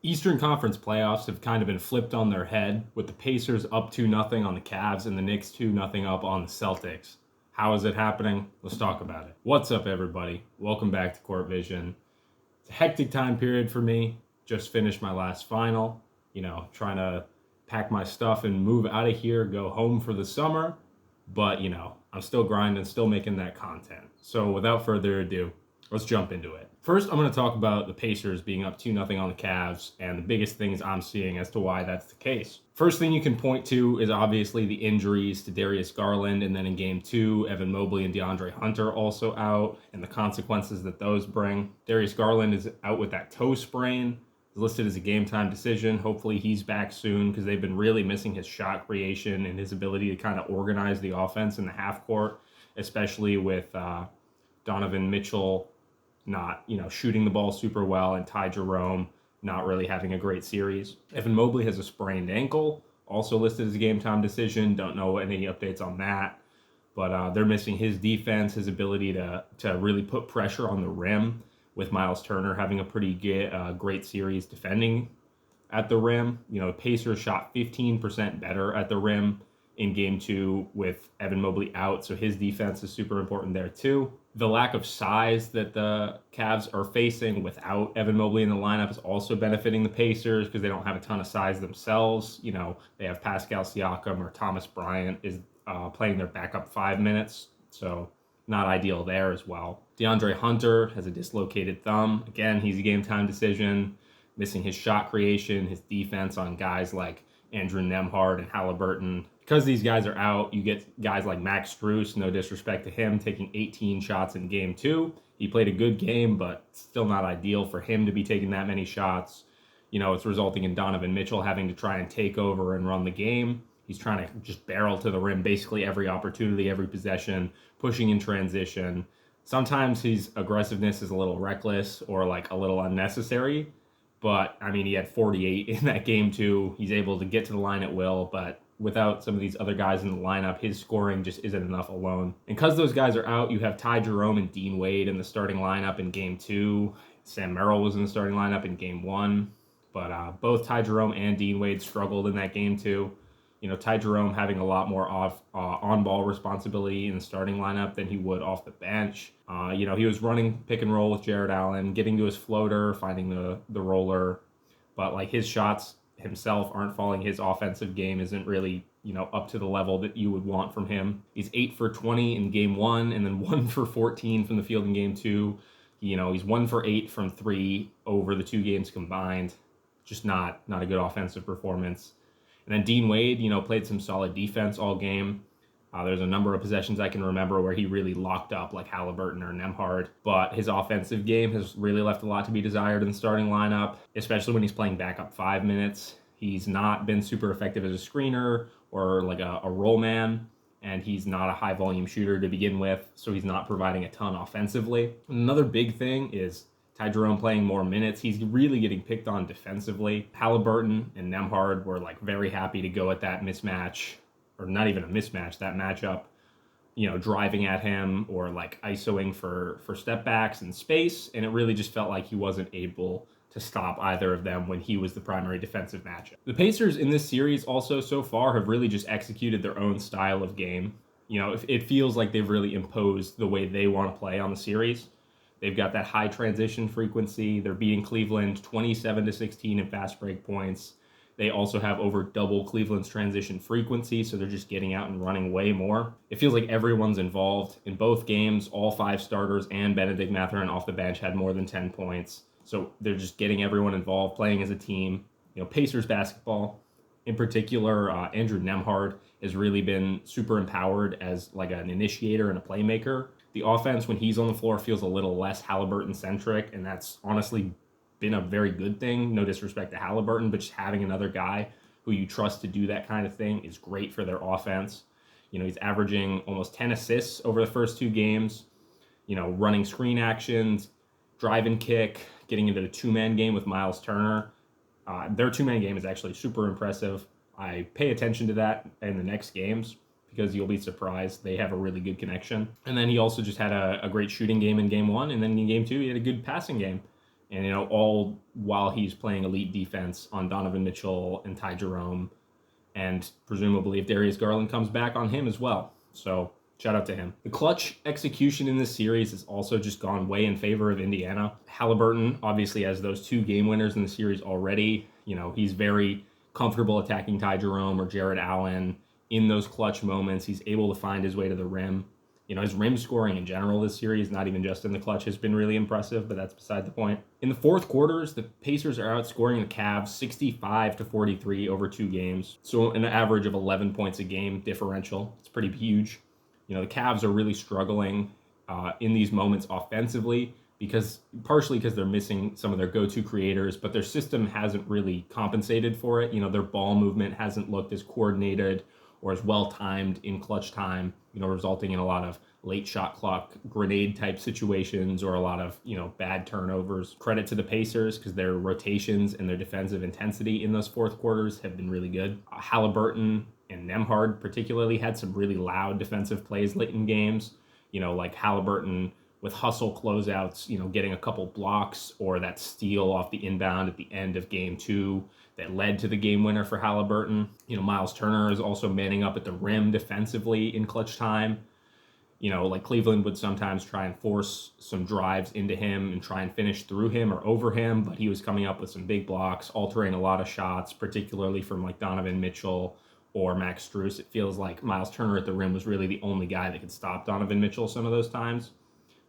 Eastern Conference playoffs have kind of been flipped on their head with the Pacers up 2-0 on the Cavs and the Knicks 2-0 up on the Celtics. How is it happening? Let's talk about it. What's up, everybody? Welcome back to Court Vision. It's a hectic time period for me. Just finished my last final, trying to pack my stuff and move out of here, go home for the summer. But, I'm still grinding, still making that content. So without further ado, let's jump into it. First, I'm going to talk about the Pacers being up 2-0 on the Cavs and the biggest things I'm seeing as to why that's the case. First thing you can point to is obviously the injuries to Darius Garland, and then in Game 2, Evan Mobley and DeAndre Hunter also out, and the consequences that those bring. Darius Garland is out with that toe sprain. He's listed as a game-time decision. Hopefully he's back soon because they've been really missing his shot creation and his ability to kind of organize the offense in the half court, especially with Donovan Mitchell not, shooting the ball super well, and Ty Jerome not really having a great series. Evan Mobley has a sprained ankle, also listed as a game-time decision. Don't know any updates on that, but they're missing his defense, his ability to really put pressure on the rim, with Miles Turner having a pretty great series defending at the rim. Pacers shot 15% better at the rim in Game 2 with Evan Mobley out, so his defense is super important there too. The lack of size that the Cavs are facing without Evan Mobley in the lineup is also benefiting the Pacers because they don't have a ton of size themselves. They have Pascal Siakam or Thomas Bryant is playing their backup 5 minutes, so not ideal there as well. DeAndre Hunter has a dislocated thumb. Again, he's a game-time decision, missing his shot creation, his defense on guys like Andrew Nembhard and Halliburton. Because these guys are out, you get guys like Max Strus, no disrespect to him, taking 18 shots in Game 2. He played a good game, but still not ideal for him to be taking that many shots. It's resulting in Donovan Mitchell having to try and take over and run the game. He's trying to just barrel to the rim basically every opportunity, every possession, pushing in transition. Sometimes his aggressiveness is a little reckless or like a little unnecessary. But, he had 48 in that Game 2. He's able to get to the line at will, but without some of these other guys in the lineup, his scoring just isn't enough alone. And because those guys are out, you have Ty Jerome and Dean Wade in the starting lineup in Game 2. Sam Merrill was in the starting lineup in Game 1. But both Ty Jerome and Dean Wade struggled in that Game 2. Ty Jerome having a lot more on-ball responsibility in the starting lineup than he would off the bench. He was running pick and roll with Jared Allen, getting to his floater, finding the roller. But, his shots himself aren't falling. His offensive game isn't really, up to the level that you would want from him. He's 8 for 20 in Game 1 and then 1 for 14 from the field in Game 2. He's 1 for 8 from 3 over the 2 games combined. Just not a good offensive performance. And then Dean Wade, played some solid defense all game. There's a number of possessions I can remember where he really locked up like Halliburton or Nembhard. But his offensive game has really left a lot to be desired in the starting lineup, especially when he's playing backup 5 minutes. He's not been super effective as a screener or like a roll man, and he's not a high-volume shooter to begin with, so he's not providing a ton offensively. Another big thing is Ty Jerome playing more minutes. He's really getting picked on defensively. Halliburton and Nembhard were very happy to go at that mismatch, or not even a mismatch, that matchup, driving at him or isoing for step backs and space. And it really just felt like he wasn't able to stop either of them when he was the primary defensive matchup. The Pacers in this series also so far have really just executed their own style of game. It feels like they've really imposed the way they want to play on the series. They've got that high transition frequency. They're beating Cleveland 27-16 in fast break points. They also have over double Cleveland's transition frequency, so they're just getting out and running way more. It feels like everyone's involved. In both games, all 5 starters and Benedict Mathurin off the bench had more than 10 points. So they're just getting everyone involved, playing as a team. Pacers basketball, in particular, Andrew Nembhard has really been super empowered as an initiator and a playmaker. The offense, when he's on the floor, feels a little less Halliburton-centric, and that's honestly been a very good thing. No disrespect to Halliburton, but just having another guy who you trust to do that kind of thing is great for their offense. He's averaging almost 10 assists over the first 2 games, running screen actions, drive and kick, getting into the 2-man game with Miles Turner. Their 2-man game is actually super impressive. I pay attention to that in the next games because you'll be surprised. They have a really good connection. And then he also just had a great shooting game in Game 1, and then in Game 2, he had a good passing game. And, all while he's playing elite defense on Donovan Mitchell and Ty Jerome, and presumably if Darius Garland comes back, on him as well. So shout out to him. The clutch execution in this series has also just gone way in favor of Indiana. Halliburton obviously has those 2 game winners in the series already. He's very comfortable attacking Ty Jerome or Jared Allen in those clutch moments. He's able to find his way to the rim. His rim scoring in general this series, not even just in the clutch, has been really impressive, but that's beside the point. In the fourth quarters, the Pacers are outscoring the Cavs 65-43 over 2 games. So an average of 11 points a game differential. It's pretty huge. The Cavs are really struggling in these moments offensively, partially because they're missing some of their go-to creators, but their system hasn't really compensated for it. Their ball movement hasn't looked as coordinated or as well-timed in clutch time, resulting in a lot of late shot clock grenade type situations or a lot of, bad turnovers. Credit to the Pacers because their rotations and their defensive intensity in those fourth quarters have been really good. Halliburton and Nembhard particularly had some really loud defensive plays late in games, like Halliburton with hustle closeouts, getting a couple blocks or that steal off the inbound at the end of game 2 that led to the game winner for Halliburton. Miles Turner is also manning up at the rim defensively in clutch time. Like Cleveland would sometimes try and force some drives into him and try and finish through him or over him, but he was coming up with some big blocks, altering a lot of shots, particularly from like Donovan Mitchell or Max Strus. It feels like Miles Turner at the rim was really the only guy that could stop Donovan Mitchell some of those times,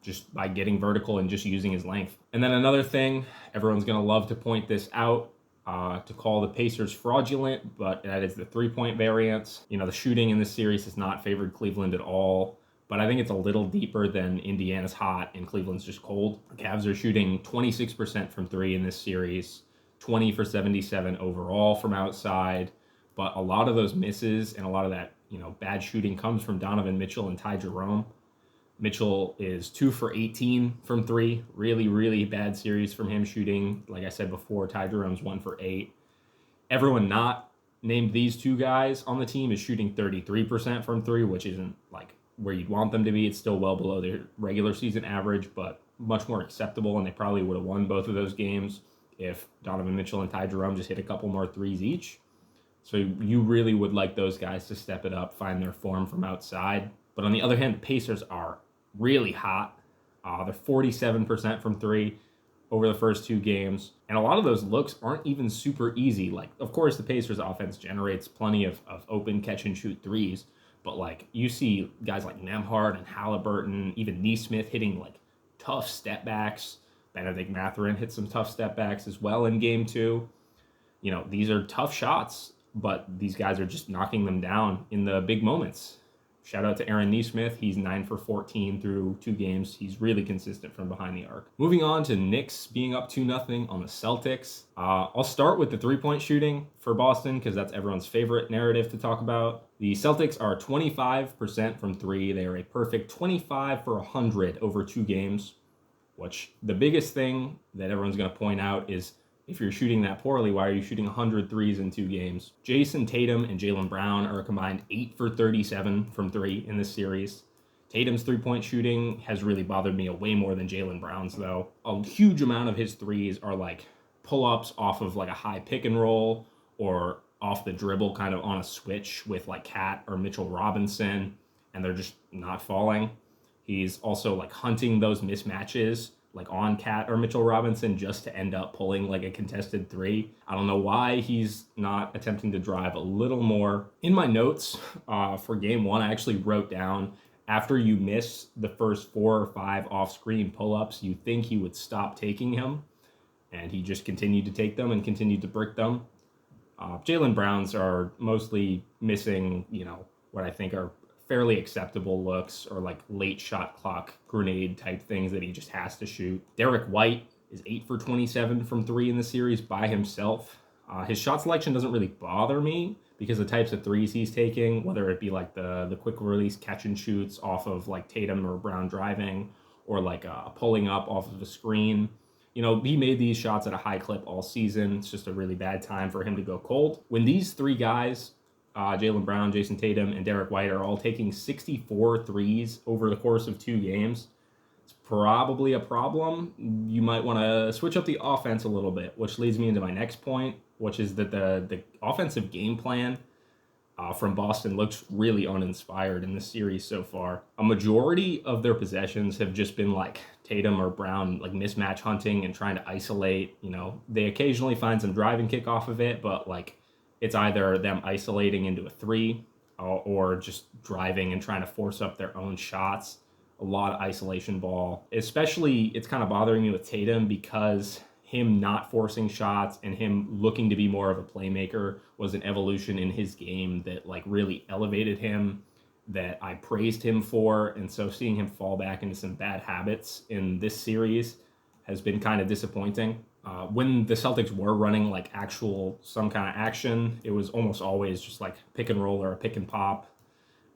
just by getting vertical and just using his length. And then another thing, everyone's going to love to point this out, to call the Pacers fraudulent, but that is the 3-point variance. The shooting in this series has not favored Cleveland at all, but I think it's a little deeper than Indiana's hot and Cleveland's just cold. The Cavs are shooting 26% from 3 in this series, 20 for 77 overall from outside, but a lot of those misses and a lot of that, bad shooting comes from Donovan Mitchell and Ty Jerome. Mitchell is 2 for 18 from 3. Really, really bad series from him shooting. Like I said before, Ty Jerome's 1 for 8. Everyone not named these 2 guys on the team is shooting 33% from 3, which isn't like where you'd want them to be. It's still well below their regular season average, but much more acceptable, and they probably would have won both of those games if Donovan Mitchell and Ty Jerome just hit a couple more threes each. So you really would like those guys to step it up, find their form from outside. But on the other hand, the Pacers are really hot. They're 47% from 3 over the first 2 games. And a lot of those looks aren't even super easy. Like, of course, the Pacers offense generates plenty of open catch and shoot threes. But like you see guys like Nembhard and Halliburton, even Nesmith hitting like tough step backs. Benedict Mathurin hit some tough step backs as well in game 2. These are tough shots, but these guys are just knocking them down in the big moments. Shout out to Aaron Nesmith. He's 9 for 14 through 2 games. He's really consistent from behind the arc. Moving on to Knicks being up 2-0 on the Celtics. I'll start with the 3-point shooting for Boston because that's everyone's favorite narrative to talk about. The Celtics are 25% from 3. They are a perfect 25 for 100 over 2 games, which the biggest thing that everyone's going to point out is if you're shooting that poorly, why are you shooting 100 threes in 2 games? Jason Tatum and Jaylen Brown are a combined 8 for 37 from 3 in this series. Tatum's 3-point shooting has really bothered me way more than Jaylen Brown's, though. A huge amount of his threes are like pull-ups off of like a high pick and roll or off the dribble kind of on a switch with like Cat or Mitchell Robinson, and they're just not falling. He's also like hunting those mismatches like on Cat or Mitchell Robinson just to end up pulling like a contested 3. I don't know why he's not attempting to drive a little more. In my notes for game 1, I actually wrote down, after you miss the first 4 or 5 off-screen pull-ups, you think he would stop taking him, and he just continued to take them and continued to brick them. Jaylen Brown's are mostly missing, what I think are fairly acceptable looks or like late shot clock grenade type things that he just has to shoot. Derek White is 8 for 27 from 3 in the series by himself. His shot selection doesn't really bother me because the types of threes he's taking, whether it be like the quick release catch and shoots off of like Tatum or Brown driving or like pulling up off of a screen. He made these shots at a high clip all season. It's just a really bad time for him to go cold. When these 3 guys, Jaylen Brown, Jason Tatum, and Derek White are all taking 64 threes over the course of 2 games, it's probably a problem. You might want to switch up the offense a little bit, which leads me into my next point, which is that the offensive game plan from Boston looks really uninspired in this series so far. A majority of their possessions have just been like Tatum or Brown like mismatch hunting and trying to isolate. They occasionally find some driving kick off of it, but like it's either them isolating into a three or just driving and trying to force up their own shots. A lot of isolation ball. Especially, it's kind of bothering me with Tatum because him not forcing shots and him looking to be more of a playmaker was an evolution in his game that like really elevated him, that I praised him for. And so seeing him fall back into some bad habits in this series has been kind of disappointing. When the Celtics were running like some kind of action, it was almost always just like pick and roll or a pick and pop,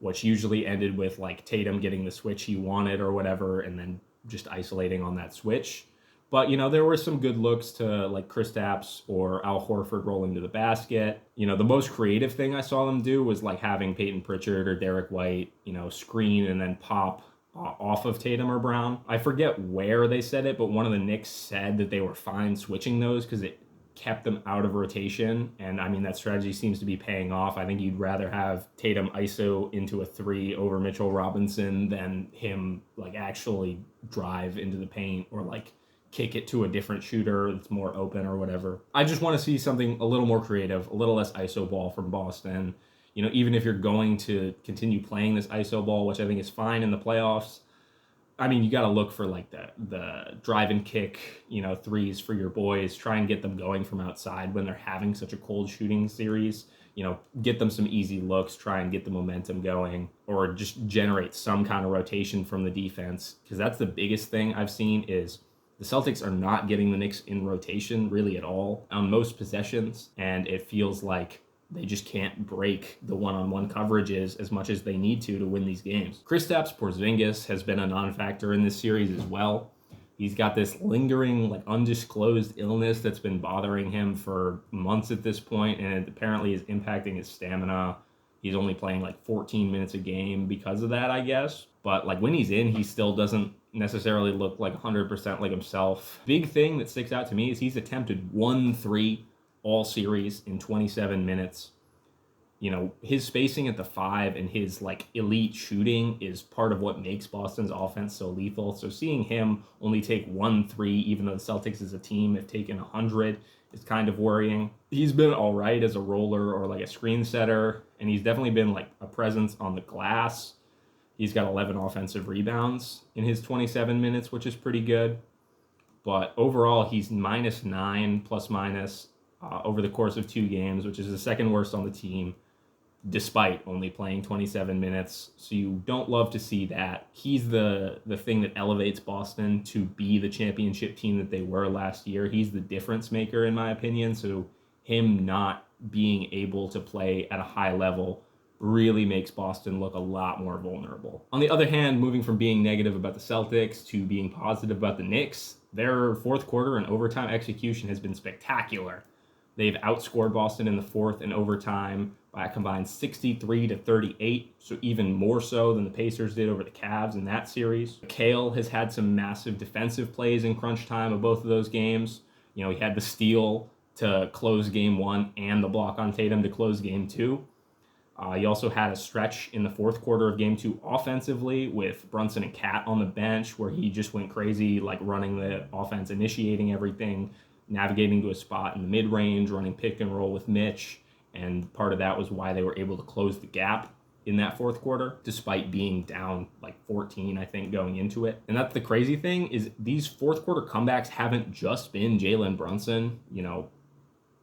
which usually ended with like Tatum getting the switch he wanted or whatever, and then just isolating on that switch. But, there were some good looks to like Kristaps or Al Horford rolling to the basket. The most creative thing I saw them do was like having Peyton Pritchard or Derek White, screen and then pop off of Tatum or Brown. I forget where they said it, but one of the Knicks said that they were fine switching those because it kept them out of rotation. And I mean, that strategy seems to be paying off. I think you'd rather have Tatum ISO into a three over Mitchell Robinson than him like actually drive into the paint or like kick it to a different shooter that's more open or whatever. I just want to see something a little more creative, a little less ISO ball from Boston. Even if you're going to continue playing this ISO ball, which I think is fine in the playoffs, I mean, you got to look for like the drive and kick, threes for your boys. Try and get them going from outside when they're having such a cold shooting series. Get them some easy looks, try and get the momentum going, or just generate some kind of rotation from the defense. Because that's the biggest thing I've seen is the Celtics are not getting the Knicks in rotation really at all on most possessions, and it feels like they just can't break the one-on-one coverages as much as they need to win these games. Kristaps Porzingis has been a non-factor in this series as well. He's got this lingering, like undisclosed illness that's been bothering him for months at this point, and it apparently is impacting his stamina. He's only playing like 14 minutes a game because of that, I guess. But like when he's in, he still doesn't necessarily look like 100% like himself. Big thing that sticks out to me is he's attempted 1-3 all series in 27 minutes. His spacing at the 5 and his like elite shooting is part of what makes Boston's offense so lethal. So seeing him only take 1-3, even though the Celtics as a team have taken 100, is kind of worrying. He's been all right as a roller or like a screen setter, and he's definitely been like a presence on the glass. He's got 11 offensive rebounds in his 27 minutes, which is pretty good. But overall, he's -9 plus minus over the course of 2 games, which is the second worst on the team, despite only playing 27 minutes. So you don't love to see that. He's the thing that elevates Boston to be the championship team that they were last year. He's the difference maker, in my opinion. So him not being able to play at a high level really makes Boston look a lot more vulnerable. On the other hand, moving from being negative about the Celtics to being positive about the Knicks, their fourth quarter and overtime execution has been spectacular. They've outscored Boston in the fourth and overtime by a combined 63-38, so even more so than the Pacers did over the Cavs in that series. Kale has had some massive defensive plays in crunch time of both of those games. He had the steal to close game 1 and the block on Tatum to close game 2. He also had a stretch in the fourth quarter of game 2 offensively with Brunson and Cat on the bench where he just went crazy, like running the offense, initiating everything, navigating to a spot in the mid-range, running pick and roll with Mitch. And part of that was why they were able to close the gap in that fourth quarter, despite being down like 14, I think, going into it. And that's the crazy thing is these fourth quarter comebacks haven't just been Jalen Brunson.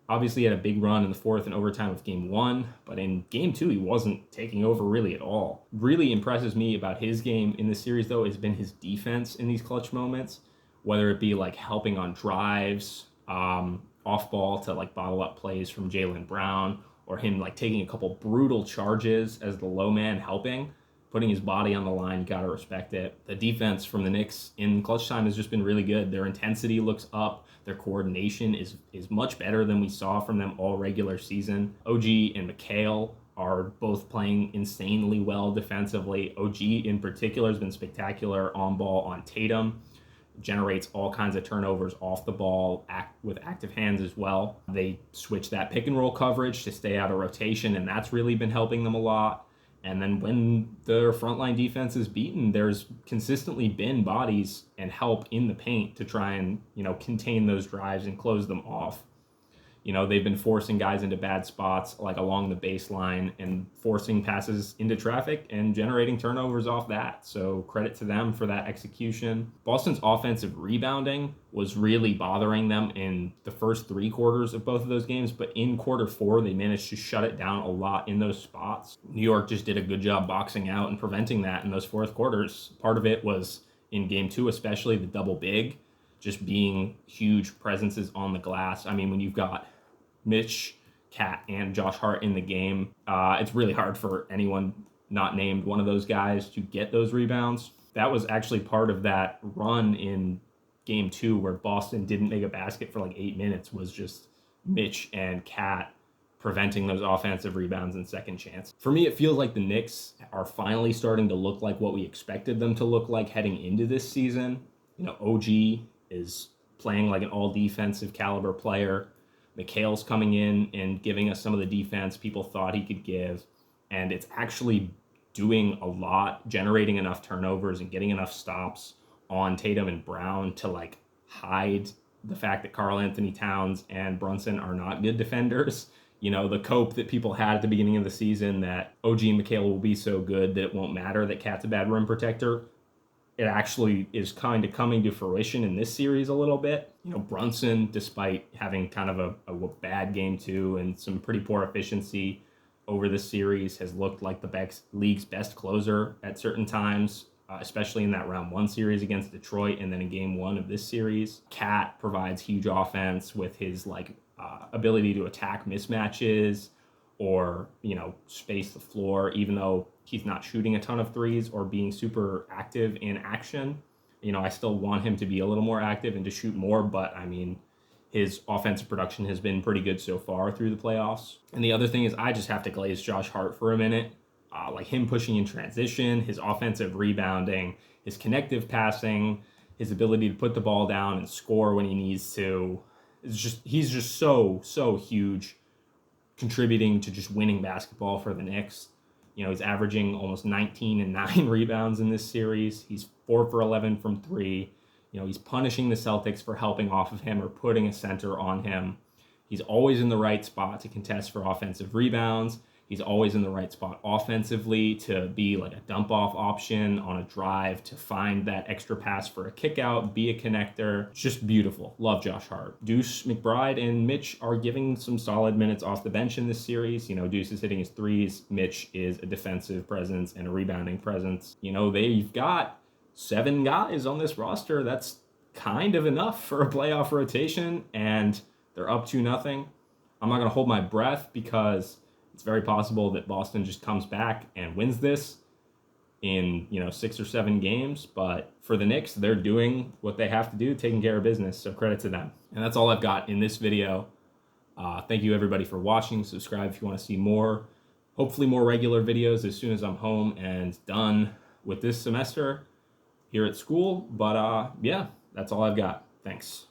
Obviously he had a big run in the fourth and overtime of game 1, but in game 2, he wasn't taking over really at all. Really impresses me about his game in this series, though, has been his defense in these clutch moments, whether it be like helping on drives, off ball to like bottle up plays from Jaylen Brown, or him like taking a couple brutal charges as the low man helping, putting his body on the line. Gotta respect it. The defense from the Knicks in clutch time has just been really good. Their intensity looks up. Their coordination is much better than we saw from them all regular season. OG and McHale are both playing insanely well defensively. OG in particular has been spectacular on ball on Tatum, generates all kinds of turnovers off the ball with active hands as well. They switch that pick and roll coverage to stay out of rotation, and that's really been helping them a lot. And then when their frontline defense is beaten, there's consistently been bodies and help in the paint to try and, contain those drives and close them off. They've been forcing guys into bad spots, like along the baseline, and forcing passes into traffic and generating turnovers off that. So credit to them for that execution. Boston's offensive rebounding was really bothering them in the first 3 quarters of both of those games, but in quarter 4, they managed to shut it down a lot in those spots. New York just did a good job boxing out and preventing that in those fourth quarters. Part of it was in game 2, especially the double big, just being huge presences on the glass. I mean, when you've got Mitch, Cat, and Josh Hart in the game, it's really hard for anyone not named one of those guys to get those rebounds. That was actually part of that run in game 2 where Boston didn't make a basket for like 8 minutes, was just Mitch and Cat preventing those offensive rebounds and second chance. For me, it feels like the Knicks are finally starting to look like what we expected them to look like heading into this season. OG is playing like an all-defensive caliber player. McHale's coming in and giving us some of the defense people thought he could give, and it's actually doing a lot, generating enough turnovers and getting enough stops on Tatum and Brown to hide the fact that Karl Anthony Towns and Brunson are not good defenders. The cope that people had at the beginning of the season that OG and McHale will be so good that it won't matter that Cat's a bad rim protector, it actually is kind of coming to fruition in this series a little bit. Brunson, despite having kind of a bad game 2 and some pretty poor efficiency over the series, has looked like the league's best closer at certain times, especially in that round 1 series against Detroit and then in game 1 of this series. Cat provides huge offense with his ability to attack mismatches or, space the floor, even though he's not shooting a ton of threes or being super active in action. I still want him to be a little more active and to shoot more, but I mean, his offensive production has been pretty good so far through the playoffs. And the other thing is, I just have to glaze Josh Hart for a minute. Him pushing in transition, his offensive rebounding, his connective passing, his ability to put the ball down and score when he needs to. He's just so huge, contributing to just winning basketball for the Knicks. He's averaging almost 19 and 9 rebounds in this series. He's 4 for 11 from 3. He's punishing the Celtics for helping off of him or putting a center on him. He's always in the right spot to contest for offensive rebounds. He's always in the right spot offensively to be like a dump-off option on a drive, to find that extra pass for a kick-out, be a connector. It's just beautiful. Love Josh Hart. Deuce McBride and Mitch are giving some solid minutes off the bench in this series. Deuce is hitting his threes. Mitch is a defensive presence and a rebounding presence. They've got 7 guys on this roster. That's kind of enough for a playoff rotation, and they're up 2-0. I'm not going to hold my breath because it's very possible that Boston just comes back and wins this in, 6 or 7 games. But for the Knicks, they're doing what they have to do, taking care of business. So credit to them. And that's all I've got in this video. Thank you, everybody, for watching. Subscribe if you want to see more, hopefully more regular videos as soon as I'm home and done with this semester here at school. But yeah, that's all I've got. Thanks.